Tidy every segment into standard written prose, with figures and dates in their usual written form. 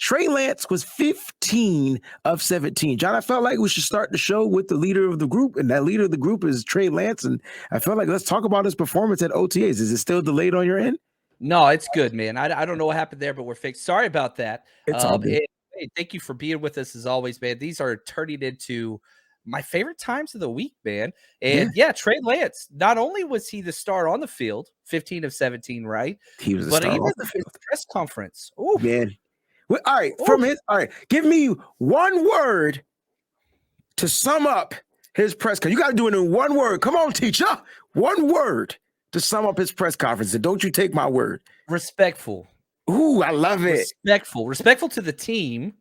Trey Lance was 15 of 17. John, I felt like we should start the show with the leader of the group, and that leader of the group is Trey Lance. And I felt like let's talk about his performance at OTAs. Is it still delayed on your end? No, it's good, man. I don't know what happened there, but we're fixed. Sorry about that. It's all good. Hey, thank you for being with us as always, man. These are turning into my favorite times of the week, man. And yeah, Trey Lance, not only was he the star on the field, 15 of 17, right? He was a But star even off the his field. press conference. Ooh, Man. Well, all right, give me one word to sum up his press conference. You got to do it in one word. Come on, teacher. One word to sum up his press conference. And don't you take my word. Respectful. Ooh, I love it. Respectful to the team,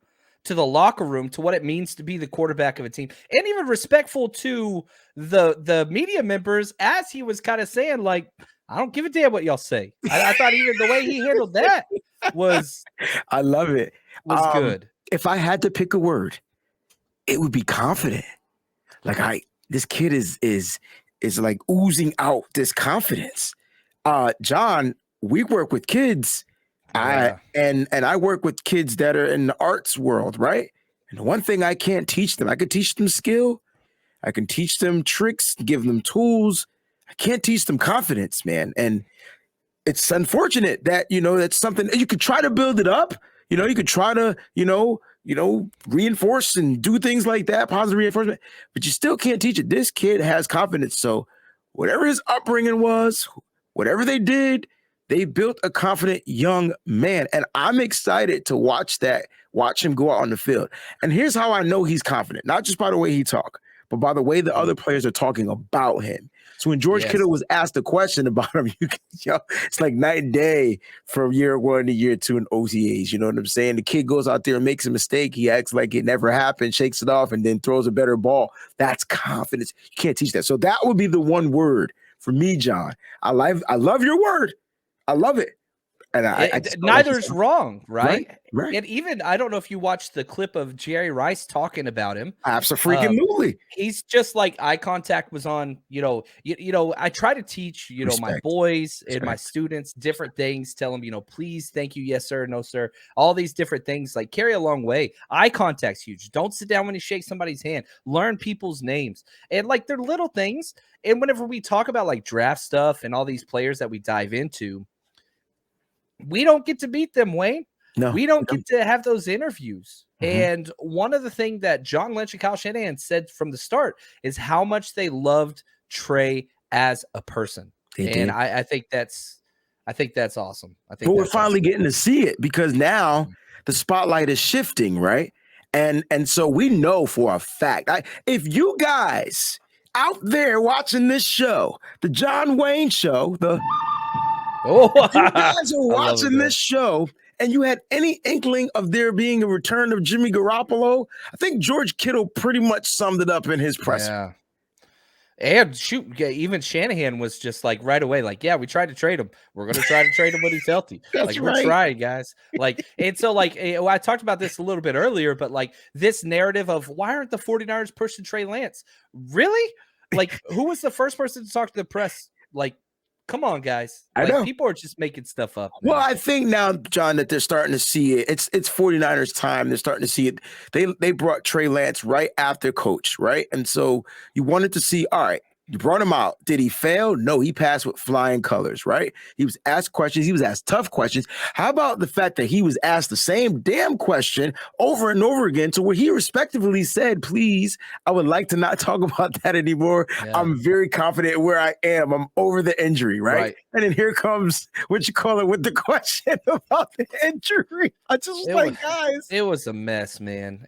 to the locker room, to what it means to be the quarterback of a team, and even respectful to the media members, as he was kind of saying, like, I don't give a damn what y'all say. I thought even the way he handled that was I love it. good. If I had to pick a word, it would be confident. Like this kid is like oozing out this confidence. John, we work with kids. Yeah. I work with kids that are in the arts world, right? And the one thing I can't teach them, I can teach them skill, I can teach them tricks, give them tools. I can't teach them confidence, man. And it's unfortunate that, that's something you could try to build it up. You could try to, reinforce and do things like that, positive reinforcement, but you still can't teach it. This kid has confidence. So whatever his upbringing was, whatever they did, they built a confident young man. And I'm excited to watch him go out on the field. And here's how I know he's confident, not just by the way he talks, but by the way the other players are talking about him. So when George Kittle was asked a question about him, it's like night and day from year one to year two in OTAs. You know what I'm saying? The kid goes out there and makes a mistake. He acts like it never happened, shakes it off, and then throws a better ball. That's confidence. You can't teach that. So that would be the one word for me, John. I love your word. I love it. And neither's wrong, right? Right. And even, I don't know if you watched the clip of Jerry Rice talking about him. Absolutely. He's just like, eye contact was on, I try to teach, my boys and my students different things, tell them, please, thank you, yes, sir, no, sir. All these different things like carry a long way. Eye contact's huge. Don't sit down when you shake somebody's hand. Learn people's names. And like, they're little things. And whenever we talk about like draft stuff and all these players that we dive into, we don't get to beat them, Wayne. No, we don't get to have those interviews. Mm-hmm. And one of the things that John Lynch and Kyle Shanahan said from the start is how much they loved Trey as a person. I think that's awesome. But we're finally getting to see it because now the spotlight is shifting, right? And so we know for a fact, if you guys out there watching this show, the John Wayne Show, if you guys are watching this show and you had any inkling of there being a return of Jimmy Garoppolo, I think George Kittle pretty much summed it up in his presser. Yeah. And even Shanahan was just like right away, like, yeah, we tried to trade him. We're going to try to trade him when he's healthy. We're trying, guys. And so I talked about this a little bit earlier, but like this narrative of why aren't the 49ers pushing Trey Lance? Really? Like, who was the first person to talk to the press? Like, come on, guys. I know. People are just making stuff up. Man. Well, I think now, John, that they're starting to see it. It's 49ers time. They're starting to see it. They brought Trey Lance right after coach, right? And so you wanted to see, all right, you brought him out. Did he fail? No, he passed with flying colors, right? He was asked questions. He was asked tough questions. How about the fact that he was asked the same damn question over and over again to where he respectively said, please, I would like to not talk about that anymore. Yeah. I'm very confident where I am. I'm over the injury, right? And then here comes, with the question about the injury. Guys. It was a mess, man.